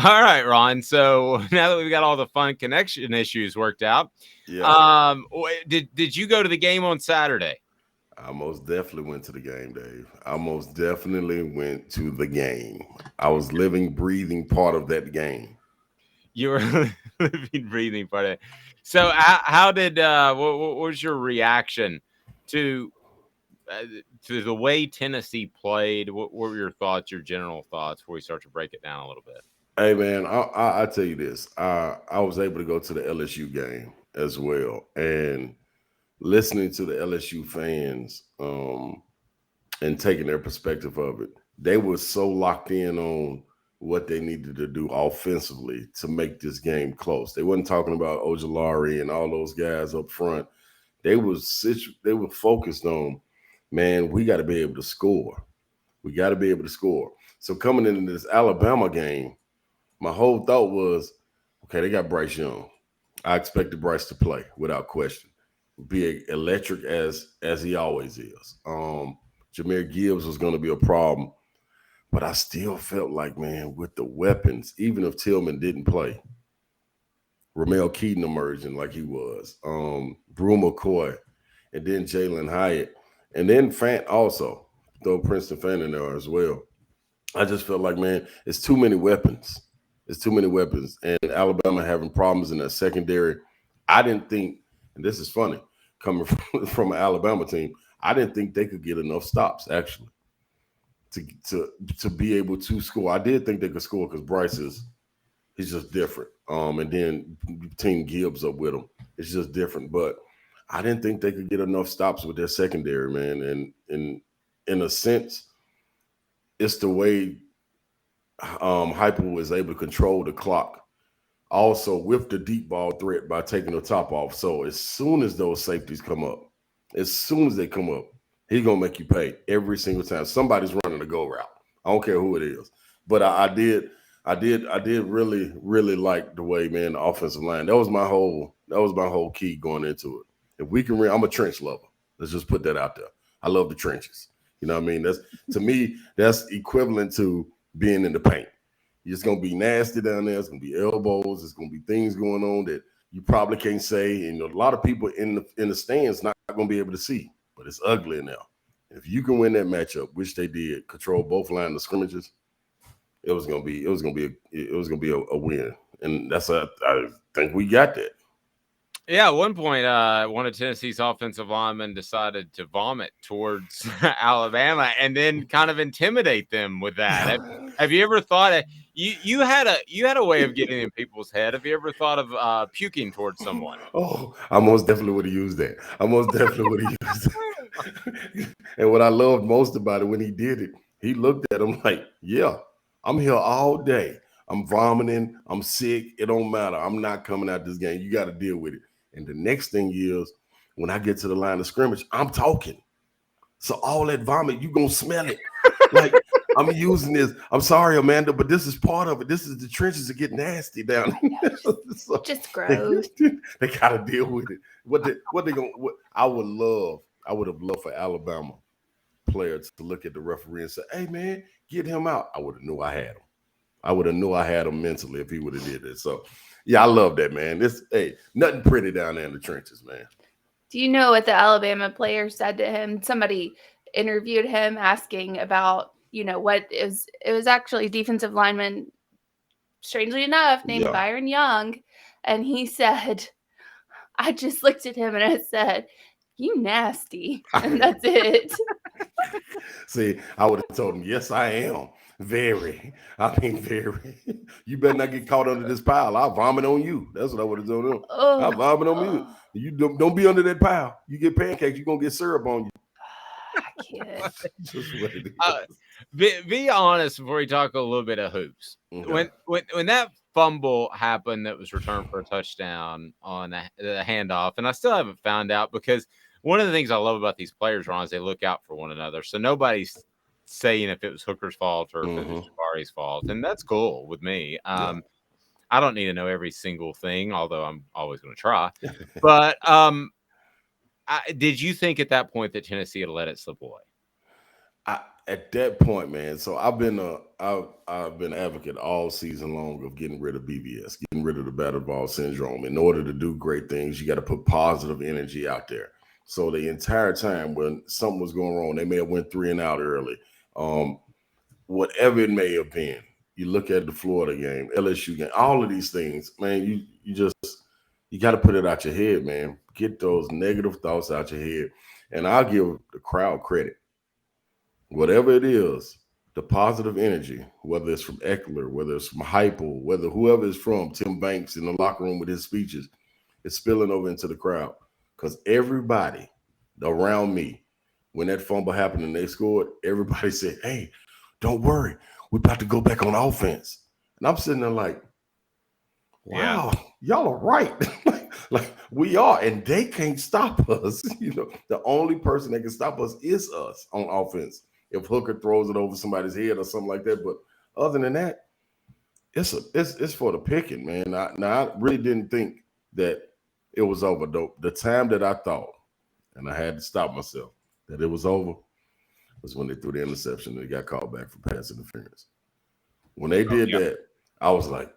All right, Ron. So now that we've got all the fun connection issues worked out, Yeah, did you go to the game on Saturday? I most definitely went to the game, Dave. I most definitely went to the game. I was living, breathing part of that game. You were living, breathing part of it. So how did what was your reaction to uh, to the way Tennessee played? What were your thoughts, your general thoughts, before we start to break it down a little bit? Hey man, I tell you this. I was able to go to the LSU game as well, and listening to the LSU fans and taking their perspective of it, they were so locked in on what they needed to do offensively to make this game close. They wasn't talking about Ojolari and all those guys up front. They were focused on, man, we got to be able to score. We got to be able to score. So coming into this Alabama game, my whole thought was, okay, they got Bryce Young. I expected Bryce to play without question, be electric as he always is. Jameer Gibbs was going to be a problem, but I still felt like, man, with the weapons, even if Tillman didn't play, Ramel Keaton emerging like he was, Brew McCoy, and then Jalen Hyatt, and then Fant also, throw Princeton Fant in there as well. I just felt like, man, it's too many weapons. It's too many weapons. And Alabama having problems in that secondary. I didn't think, and this is funny, coming from an Alabama team, I didn't think they could get enough stops actually to be able to score. I did think they could score because Bryce he's just different. And then team Gibbs up with him. It's just different. But I didn't think they could get enough stops with their secondary, man. And in a sense, it's the way Hyper was able to control the clock. Also, with the deep ball threat by taking the top off. So as soon as those safeties come up, as soon as they come up, he's gonna make you pay every single time. Somebody's running a go route. I don't care who it is. But I did really, really like the way, man, the offensive line. That was my whole key going into it. If we can I'm a trench lover. Let's just put that out there. I love the trenches. You know what I mean? That's to me, that's equivalent to being in the paint. It's gonna be nasty down there. It's gonna be elbows. It's gonna be things going on that you probably can't say. And a lot of people in the stands not gonna be able to see. But it's ugly now. If you can win that matchup, which they did, control both lines of scrimmages, it was gonna be a win. And I think we got that. Yeah, at one point, one of Tennessee's offensive linemen decided to vomit towards Alabama and then kind of intimidate them with that. Have you ever thought you had a way of getting in people's head? Have you ever thought of puking towards someone? Oh, I most definitely would have used that. I most definitely would have used it. And what I loved most about it when he did it, he looked at him like, yeah, I'm here all day. I'm vomiting. I'm sick. It don't matter. I'm not coming out this game. You got to deal with it. And the next thing is, when I get to the line of scrimmage, I'm talking. So all that vomit, you gonna smell it. Like I'm using this. I'm sorry, Amanda, but this is part of it. This is the trenches that get nasty down here. So Just they, gross. they gotta deal with it. What they gonna? I would have loved for Alabama players to look at the referee and say, "Hey, man, get him out." I would have knew I had him. I would have knew I had him mentally if he would have did it. So, yeah, I love that, man. Nothing pretty down there in the trenches, man. Do you know what the Alabama player said to him? Somebody interviewed him asking about, it was actually defensive lineman, strangely enough, named Yeah. Byron Young. And he said, I just looked at him and I said, "You nasty." And that's it. See, I would have told him, yes, I am. Very. I mean, very. You better not get caught under this pile. I'll vomit on you. That's what I would have told him. I'll Oh, vomit on you. oh, You don't be under that pile. You get pancakes, you're going to get syrup on you. I can't. Just what it Uh, is. be honest before we talk a little bit of hoops. Okay. When that fumble happened that was returned for a touchdown on the handoff, and I still haven't found out because one of the things I love about these players, Ron, is they look out for one another. So nobody's saying if it was Hooker's fault or if it was Mm-hmm. Jabari's fault, and that's cool with me. Yeah. I don't need to know every single thing, although I'm always going to try. But did you think at that point that Tennessee had let it slip away? at that point, man. So I've been advocate all season long of getting rid of BBS, getting rid of the battle ball syndrome. In order to do great things, you got to put positive energy out there. So the entire time when something was going wrong, they may have went 3 and out early. Um, Whatever it may have been, you look at the Florida game, LSU game, all of these things, man. You got to put it out your head, man. Get those negative thoughts out your head, and I'll give the crowd credit. Whatever it is, the positive energy, whether it's from Eckler, whether it's from Heupel, whether whoever it's from, Tim Banks in the locker room with his speeches, it's spilling over into the crowd. Because everybody around me, when that fumble happened and they scored, everybody said, "Hey, don't worry, we're about to go back on offense." And I'm sitting there like, wow, y'all are right. like we are, and they can't stop us. The only person that can stop us is us on offense. If Hooker throws it over somebody's head or something like that. But other than that, it's for the picking, man. I really didn't think that it was over. Though the time that I thought, and I had to stop myself, that it was over was when they threw the interception and they got called back for pass interference. When they did that, I was like,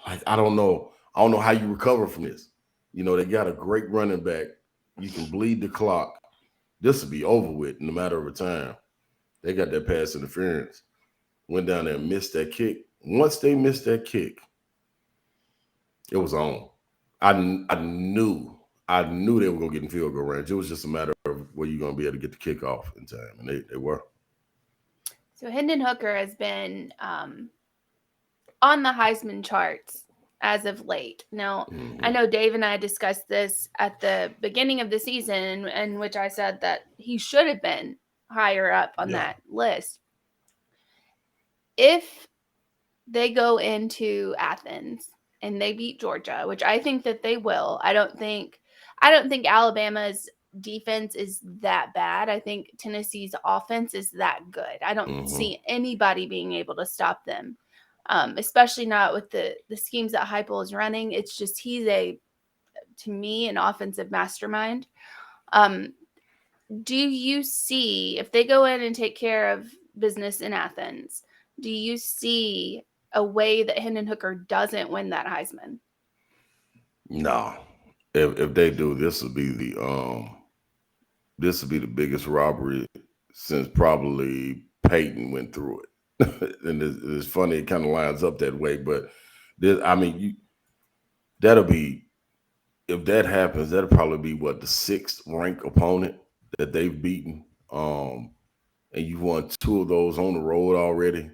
I don't know. I don't know how you recover from this. They got a great running back. You can bleed the clock. This will be over with in a matter of time. They got that pass interference. Went down there and missed that kick. Once they missed that kick, it was on. I knew they were going to get in field goal range. It was just a matter of where you're going to be able to get the kick off in time, and they were. So Hendon Hooker has been on the Heisman charts as of late. Now, I know Dave and I discussed this at the beginning of the season, in which I said that he should have been higher up on that list. If they go into Athens and they beat Georgia, which I think that they will, I don't think Alabama's defense is that bad. I think Tennessee's offense is that good. I don't see anybody being able to stop them, especially not with the schemes that Heupel is running. It's just he's to me, an offensive mastermind. Do you see, if they go in and take care of business in Athens, do you see a way that Hendon Hooker doesn't win that Heisman? No. If they do, this will be the biggest robbery since probably Peyton went through it. And it's funny, it kind of lines up that way. But that'll be, if that happens, that'll probably be the 6th ranked opponent that they've beaten. And you've won 2 of those on the road already.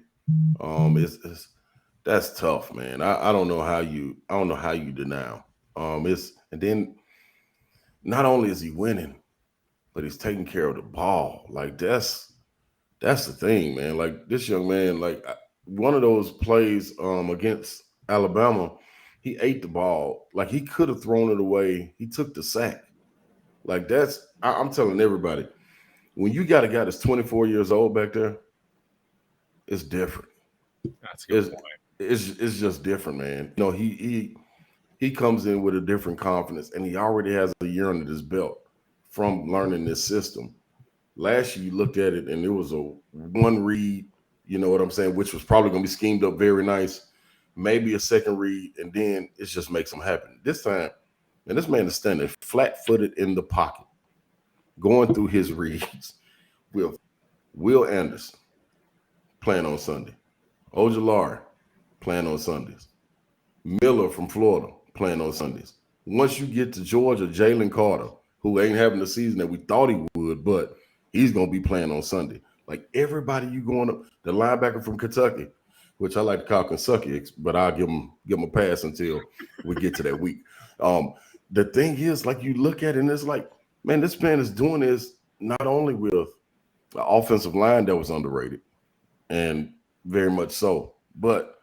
That's tough, man. I don't know how you deny him. And then not only is he winning, but he's taking care of the ball. Like that's the thing, man. Like this young man, like one of those plays against Alabama, he ate the ball. Like he could have thrown it away. He took the sack. Like I'm telling everybody, when you got a guy that's 24 years old back there, it's different. That's a good point. It's just different, man. He comes in with a different confidence, and he already has a year under his belt from learning this system. Last year, you looked at it, and it was a one read, you know what I'm saying, which was probably going to be schemed up very nice, maybe a second read, and then it just makes him happen. This time, and this man is standing flat-footed in the pocket, going through his reads with Will Anderson playing on Sunday, Ojulari playing on Sundays, Miller from Florida playing on Sundays. Once you get to Georgia, Jalen Carter, who ain't having the season that we thought he would, but he's going to be playing on Sunday. Like everybody you going up, the linebacker from Kentucky, which I like to call Kentucky, but I'll give him a pass until we get to that week. The thing is, like you look at it and it's like, man, this man is doing this not only with the offensive line that was underrated, and very much so, but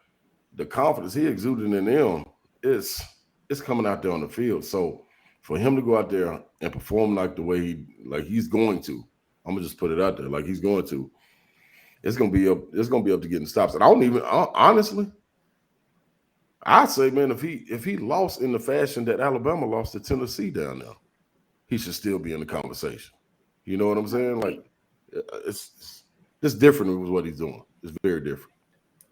the confidence he exuded in them is coming out there on the field. So for him to go out there and perform like the way he's going to, I'm gonna just put it out there, like he's going to, it's gonna be up to getting stops. And honestly, I'd say, man, if he lost in the fashion that Alabama lost to Tennessee down there, he should still be in the conversation. You know what I'm saying? Like This different with what he's doing. It's very different.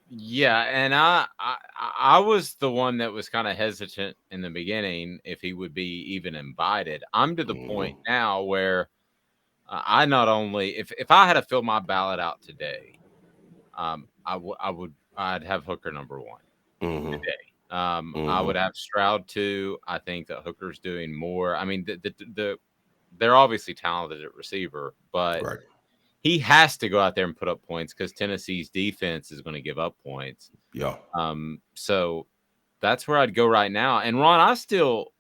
Yeah, and I was the one that was kind of hesitant in the beginning if he would be even invited. I'm to the point Mm-hmm. now where I not only if I had to fill my ballot out today, I'd have Hooker number one Mm-hmm. today. I Mm-hmm. would have Stroud two. I think that Hooker's doing more. I mean, they're obviously talented at receiver, but Right. he has to go out there and put up points because Tennessee's defense is going to give up points. Yeah. So that's where I'd go right now. And Ron, I still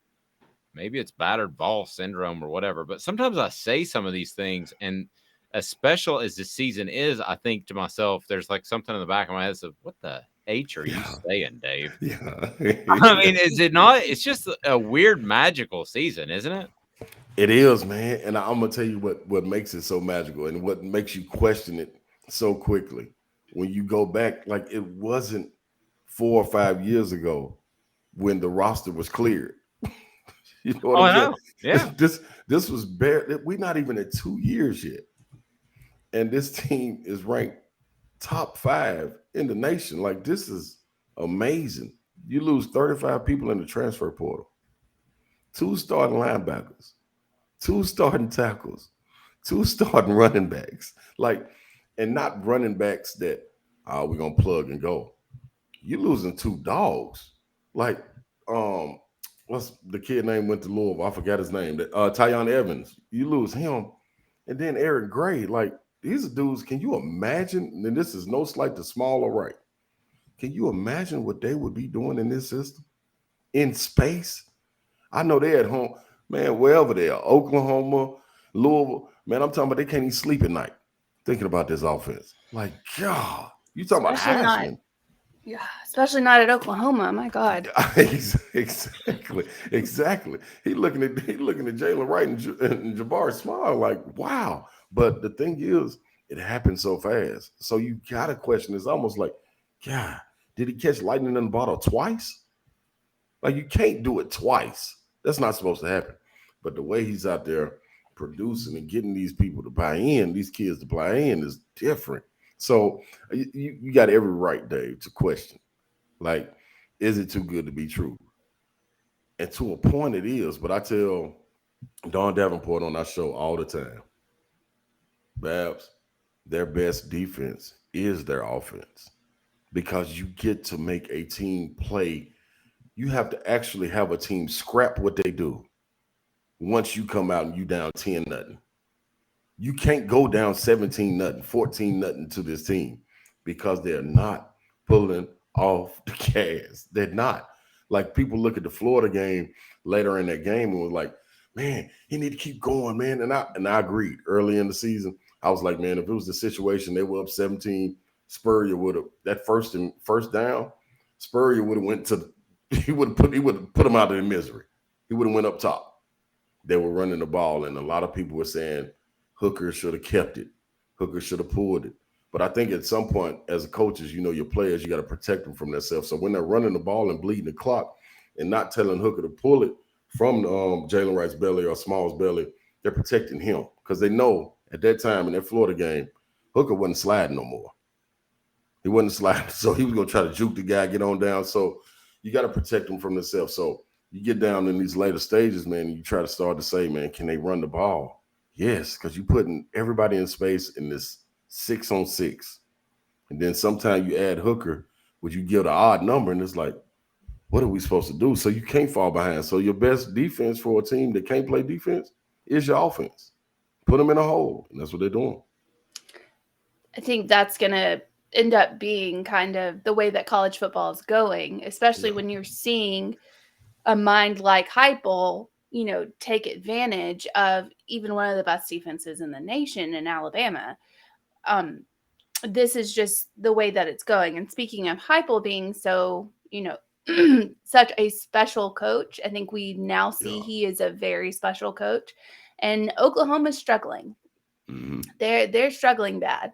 maybe it's battered ball syndrome or whatever, but sometimes I say some of these things, and as special as this season is, I think to myself, there's like something in the back of my head of what the H are you Yeah. saying, Dave? Yeah. I mean, is it not? It's just a weird magical season, isn't it? It is, man. And I'm gonna tell you what makes it so magical and what makes you question it so quickly. When you go back, like it wasn't 4 or 5 years ago when the roster was cleared. You know what Oh, I'm I saying? know. Yeah. This was bare. We're not even at 2 years yet, and this team is ranked top 5 in the nation. Like this is amazing. You lose 35 people in the transfer portal, 2 starting linebackers, 2 starting tackles, 2 starting running backs. Like, and not running backs that we're gonna plug and go. You losing 2 dogs. Like, um, what's the kid name went to Louisville? I forgot his name. Tyon Evans. You lose him, and then Eric Gray. Like these are dudes. Can you imagine? And this is no slight to small or right. Can you imagine what they would be doing in this system in space? I know they're at home, man, wherever they are, Oklahoma, Louisville. Man, I'm talking about they can't even sleep at night thinking about this offense. Like, God, you talking about Especially not, Heisman? yeah, especially not at Oklahoma. My God. Exactly, exactly. He looking at Jalen Wright and Jabari Small like, wow. But the thing is, it happened so fast. So you gotta question. It's almost like, God, did he catch lightning in the bottle twice? Like you can't do it twice. That's not supposed to happen. But the way he's out there producing and getting these people to buy in, these kids to buy in, is different. So you got every right, Dave, to question. Like, is it too good to be true? And to a point, it is. But I tell Don Davenport on our show all the time, Babs, their best defense is their offense because you get to make a team play. You have to actually have a team scrap what they do once you come out and you down 10-0. You can't go down 17-0, 14-0 to this team because they're not pulling off the gas. They're not. Like people look at the Florida game later in that game and was like, man, he need to keep going, man. And I agreed early in the season. I was like, man, if it was the situation they were up 17, Spurrier would have that first down, Spurrier would have went to he would have put him out of the misery. He would have went up top. They were running the ball, and a lot of people were saying Hooker should have kept it. Hooker should have pulled it. But I think at some point, as coaches, your players, you got to protect them from themselves. So when they're running the ball and bleeding the clock and not telling Hooker to pull it from Jalen Wright's belly or Small's belly, they're protecting him because they know at that time in that Florida game, Hooker wasn't sliding no more. He wasn't sliding. So he was going to try to juke the guy, get on down. So you got to protect them from themselves. So you get down in these later stages, man, and you try to start to say, man, can they run the ball? Yes, because you're putting everybody in space in this 6-on-6. And then sometimes you add Hooker, which you give the odd number, and it's like, what are we supposed to do? So you can't fall behind. So your best defense for a team that can't play defense is your offense. Put them in a hole, and that's what they're doing. I think that's going to end up being kind of the way that college football is going, especially when you're seeing a mind like Heupel, take advantage of even one of the best defenses in the nation in Alabama. This is just the way that it's going. And speaking of Heupel being so, such a special coach, I think we now see he is a very special coach. And Oklahoma's struggling. Mm-hmm. They're struggling bad.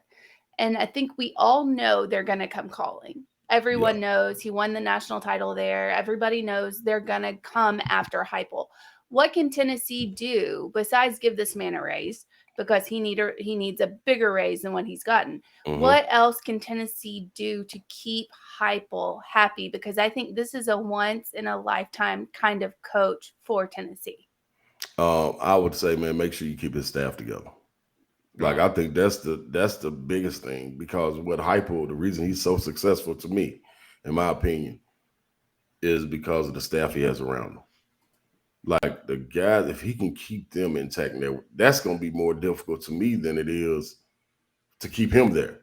And I think we all know they're going to come calling. Everyone knows he won the national title there. Everybody knows they're going to come after Heupel. What can Tennessee do besides give this man a raise? because he needs a bigger raise than what he's gotten. Mm-hmm. What else can Tennessee do to keep Heupel happy? Because I think this is a once in a lifetime kind of coach for Tennessee. I would say, man, make sure you keep his staff together. Like, I think that's the biggest thing, because what Heupel, the reason he's so successful to me, in my opinion, is because of the staff he has around him. Like, the guys, if he can keep them intact, that's going to be more difficult to me than it is to keep him there.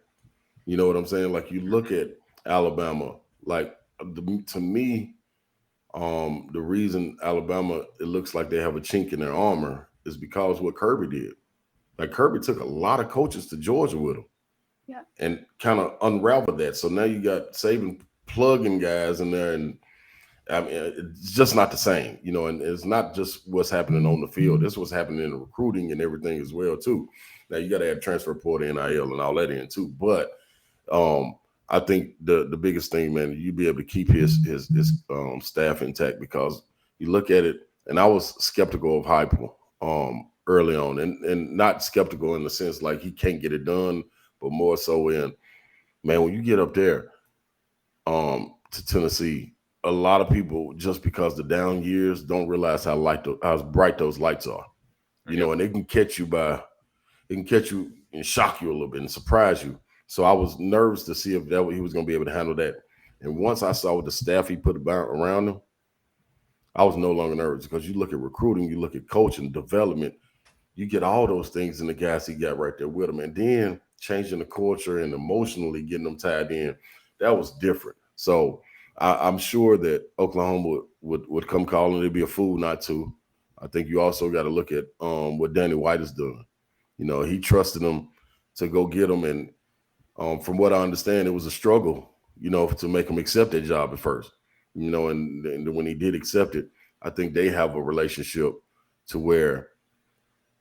You know what I'm saying? Like, you look at Alabama, like, to me, the reason Alabama, it looks like they have a chink in their armor is because what Kirby did. Like, Kirby took a lot of coaches to Georgia with him, and kind of unraveled that. So now you got Saban plugging guys in there, and I mean, it's just not the same, you know. And it's not just what's happening on the field; it's what's happening in the recruiting and everything as well too. Now you got to add transfer portal, NIL, and all that in too. But I think the biggest thing, man, you be able to keep his staff intact, because you look at it, and I was skeptical of Heupel early on, and not skeptical in the sense like he can't get it done, but more so in, man, when you get up there to Tennessee, a lot of people, just because the down years, don't realize how bright those lights are, you know, and they can catch you and shock you a little bit and surprise you. So I was nervous to see if he was going to be able to handle that. And once I saw the staff he put around him, I was no longer nervous, because you look at recruiting, you look at coaching, development, you get all those things in the guys he got right there with him. And then changing the culture and emotionally getting them tied in, that was different. So I'm sure that Oklahoma would come calling. It'd be a fool not to. I think you also got to look at what Danny White is doing. You know, he trusted him to go get him. And from what I understand, it was a struggle, you know, to make him accept that job at first. You know, and when he did accept it, I think they have a relationship to where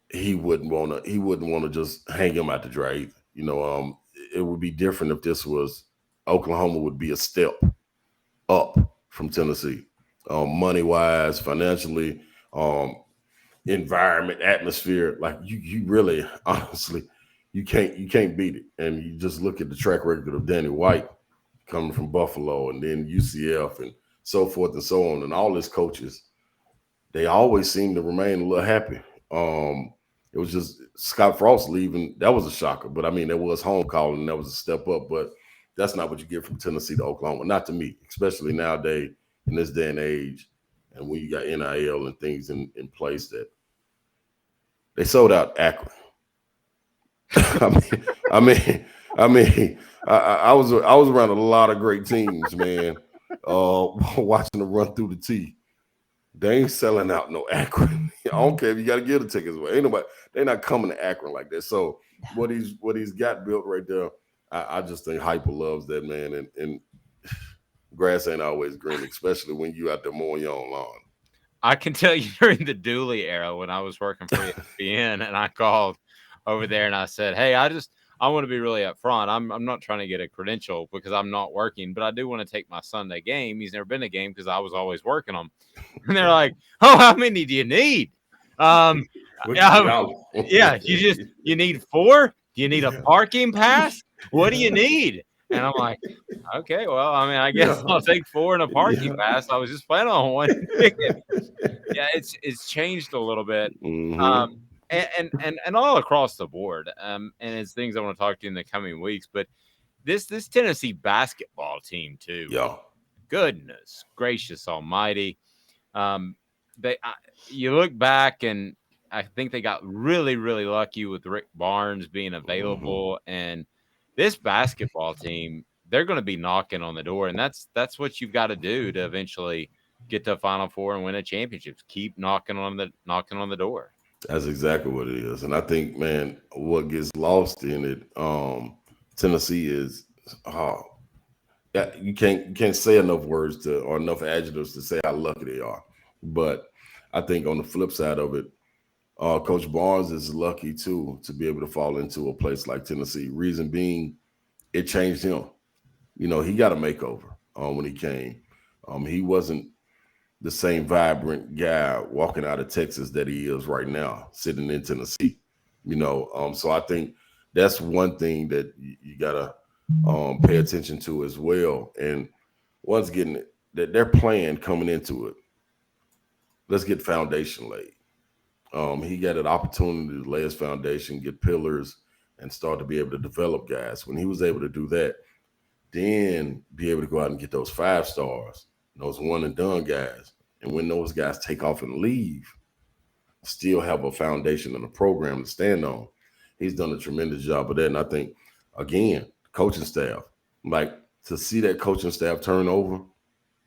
he wouldn't want to just hang him out to dry either. You know, it would be different if this was Oklahoma would be a step up from Tennessee, money wise, financially, environment, atmosphere. Like, you really, honestly, you can't beat it. And you just look at the track record of Danny White coming from Buffalo, and then UCF, and so forth and so on, and all his coaches. They always seem to remain a little happy. It was just Scott Frost leaving. That was a shocker. But, I mean, there was home calling, and that was a step up. But that's not what you get from Tennessee to Oklahoma. Not to me, especially nowadays in this day and age, and when you got NIL and things in place, that they sold out Akron. I was around a lot of great teams, man. Watching them run through the T. They ain't selling out no Akron. I don't care if you got to give the tickets away. Ain't nobody. They're not coming to Akron like that. So what he's got built right there, I just think Heupel loves that, man. And grass ain't always green, especially when you out there mowing your own lawn. I can tell you during the Dooley era, when I was working for ESPN, and I called over there and I said, "Hey, I want to be really upfront. I'm not trying to get a credential because I'm not working, but I do want to take my Sunday game. He's never been to a game because I was always working them." And they're like, "Oh, how many do you need?" You need 4? Do you need a parking pass? What do you need? And I'm like, okay, well, I mean, I guess I'll take 4 and a parking pass. I was just planning on one ticket. Yeah, it's changed a little bit. Mm-hmm. And all across the board. And it's things I want to talk to you in the coming weeks. But this Tennessee basketball team too. Yeah. Goodness gracious almighty. You look back, and I think they got really, really lucky with Rick Barnes being available. Mm-hmm. And this basketball team, they're going to be knocking on the door. And that's what you've got to do to eventually get to a Final Four and win a championship. Keep knocking on the door. That's exactly what it is. And I think, man, what gets lost in it, Tennessee is you can't say enough words or enough adjectives to say how lucky they are. But I think on the flip side of it, Coach Barnes is lucky too to be able to fall into a place like Tennessee. Reason being, it changed him. You know, he got a makeover when he came. He wasn't the same vibrant guy walking out of Texas that he is right now, sitting in Tennessee. So I think that's one thing that you gotta pay attention to as well. And once getting that their plan coming into it, let's get foundation laid. He got an opportunity to lay his foundation, get pillars, and start to be able to develop guys. When he was able to do that, then be able to go out and get those 5 stars, those one and done guys. And when those guys take off and leave, still have a foundation and a program to stand on. He's done a tremendous job of that. And I think, again, coaching staff, like to see that coaching staff turn over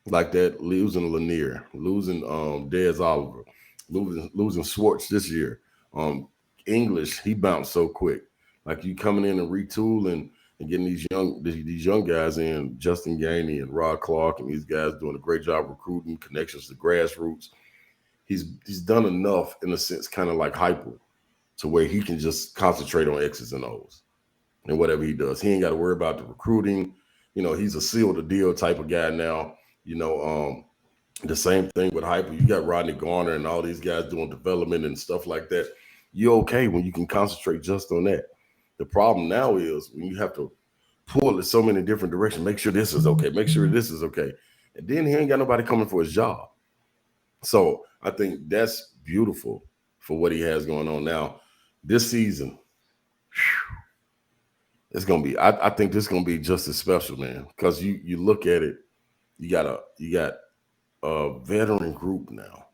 like that, losing Lanier, losing Dez Oliver, losing Schwartz this year. English, he bounced so quick. Like you coming in and retooling and getting these young guys in, Justin Gainey and Rod Clark, and these guys doing a great job recruiting, connections to grassroots. He's done enough in a sense, kind of like Hyper, to where he can just concentrate on X's and O's and whatever he does. He ain't got to worry about the recruiting. He's a seal the deal type of guy now. The same thing with Hyper. You got Rodney Garner and all these guys doing development and stuff like that. You're okay when you can concentrate just on that. The problem now is when you have to pull in so many different directions, make sure this is okay, make sure this is okay. And then he ain't got nobody coming for his job. So I think that's beautiful for what he has going on now. This season, it's gonna be. I think this is gonna be just as special, man. Because you look at it, you got a veteran group now.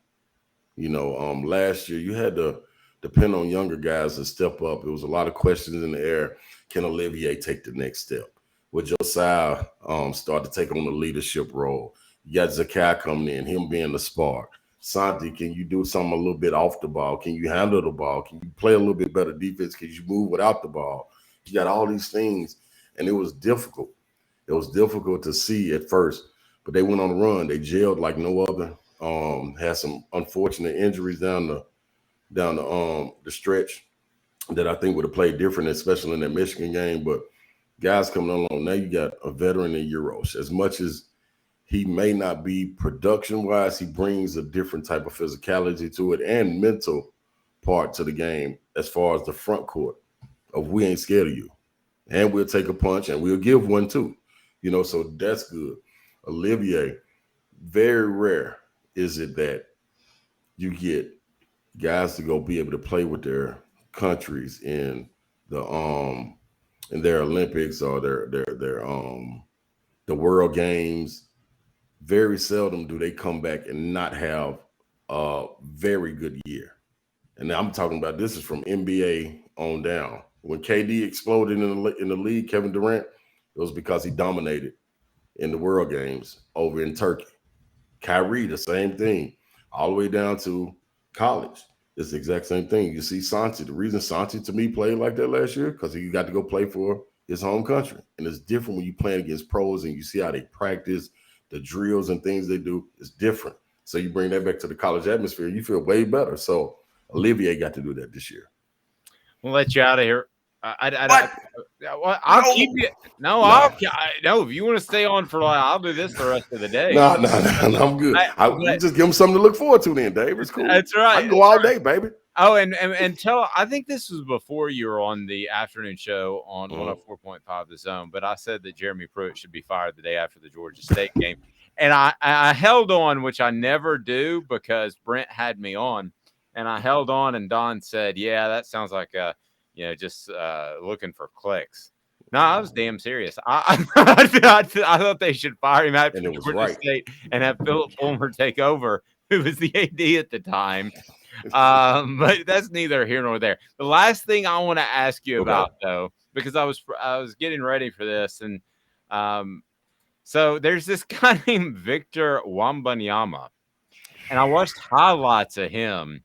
Last year you had to depend on younger guys to step up. It was a lot of questions in the air. Can Olivier take the next step? Would Josiah start to take on the leadership role? You got Zakai coming in, him being the spark. Santi, can you do something a little bit off the ball? Can you handle the ball? Can you play a little bit better defense? Can you move without the ball? You got all these things, and it was difficult. It was difficult to see at first, but they went on a run. They gelled like no other. Had some unfortunate injuries down the stretch that I think would have played different, especially in that Michigan game. But guys coming along now, you got a veteran in Euros. As much as he may not be production-wise, he brings a different type of physicality to it and mental part to the game as far as the front court of we ain't scared of you. And we'll take a punch and we'll give one too. So that's good. Olivier, very rare is it that you get guys to go be able to play with their countries in their Olympics or their the World Games. Very seldom do they come back and not have a very good year. And I'm talking about this is from NBA on down. When KD exploded in the league, Kevin Durant, it was because he dominated in the World Games over in Turkey. Kyrie, the same thing, all the way down to college. It's the exact same thing. You see Santi. The reason Santi, to me, played like that last year, because he got to go play for his home country. And it's different when you playing against pros and you see how they practice, the drills and things they do. It's different. So you bring that back to the college atmosphere, you feel way better. So Olivier got to do that this year. We'll let you out of here. I'll keep you. No, if you want to stay on for I'll do this the rest of the day. No, I'm good. You just give them something to look forward to then, Dave. It's cool. That's right. I can go all day, baby. Oh, and I think this was before you were on the afternoon show on 104.5 The Zone, but I said that Jeremy Pruitt should be fired the day after the Georgia State game. And I held on, which I never do because Brent had me on, and I held on, and Don said, yeah, that sounds like just looking for clicks. No, I was damn serious. I thought they should fire him after Georgia State and have Philip Fulmer take over, who was the AD at the time. But that's neither here nor there. The last thing I want to ask you about, though, because I was getting ready for this, and so there's this guy named Victor Wembanyama, and I watched highlights of him.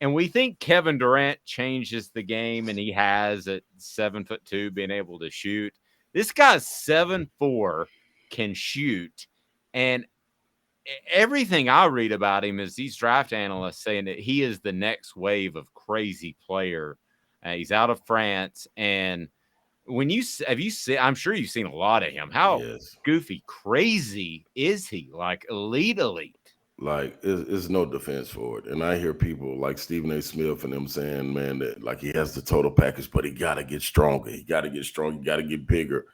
And we think Kevin Durant changes the game, and he has at 7'2" being able to shoot. This guy's 7'4", can shoot, and everything I read about him is these draft analysts saying that he is the next wave of crazy player. He's out of France, and when I'm sure you've seen a lot of him. How goofy, crazy is he? Like elite? Like it's no defense for it. And I hear people like Stephen A. Smith and them saying, man, that like he has the total package, but he gotta get stronger. He gotta get stronger. He gotta get bigger.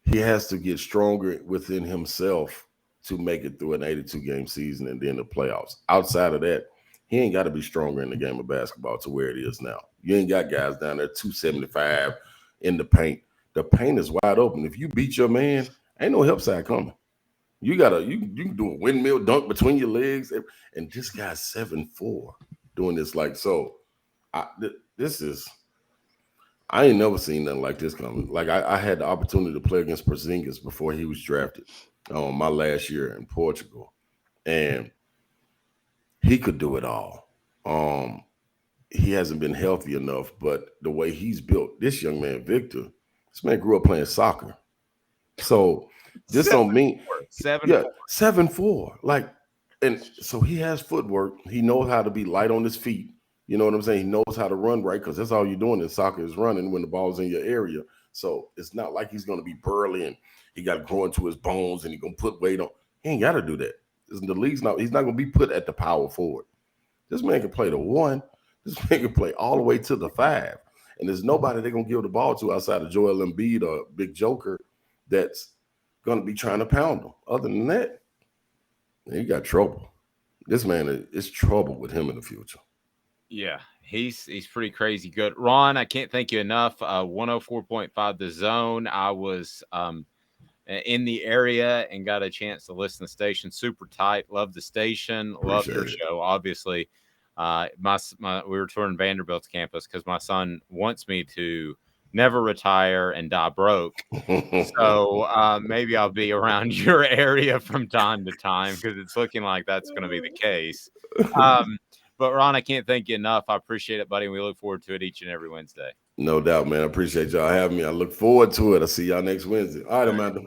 He has to get stronger within himself to make it through an 82 game season and then the playoffs. Outside of that, he ain't got to be stronger in the game of basketball to where it is now. You ain't got guys down there 275 in the paint. The paint is wide open. If you beat your man, ain't no help side coming. You can do a windmill dunk between your legs, and this guy's 7'4" doing this like so. This is I ain't never seen nothing like this coming. Like I had the opportunity to play against Porzingis before he was drafted, my last year in Portugal, and he could do it all. He hasn't been healthy enough, but the way he's built, this young man Victor, this man grew up playing soccer, so this don't mean 7'4". Like, and so he has footwork. He knows how to be light on his feet. You know what I'm saying? He knows how to run right because that's all you're doing in soccer is running when the ball's in your area. So it's not like he's going to be burly and he got to grow into his bones and he's going to put weight on. He ain't got to do that. The league's not. He's not going to be put at the power forward. This man can play the 1. This man can play all the way to the 5. And there's nobody they're going to give the ball to outside of Joel Embiid or Big Joker that's going to be trying to pound him. Other than that, man, you got trouble. This man is trouble with him in the future. Yeah, he's pretty crazy good. Ron, I can't thank you enough. 104.5 The Zone. I was in the area and got a chance to listen to the station. Super tight. Love the station. Love your show. Obviously, we were touring Vanderbilt's campus because my son wants me to never retire and die broke. So maybe I'll be around your area from time to time because it's looking like that's going to be the case. But Ron, I can't thank you enough. I appreciate it, buddy. We look forward to it each and every Wednesday. No doubt, man. I appreciate y'all having me. I look forward to it. I'll see y'all next Wednesday. All right, Amanda.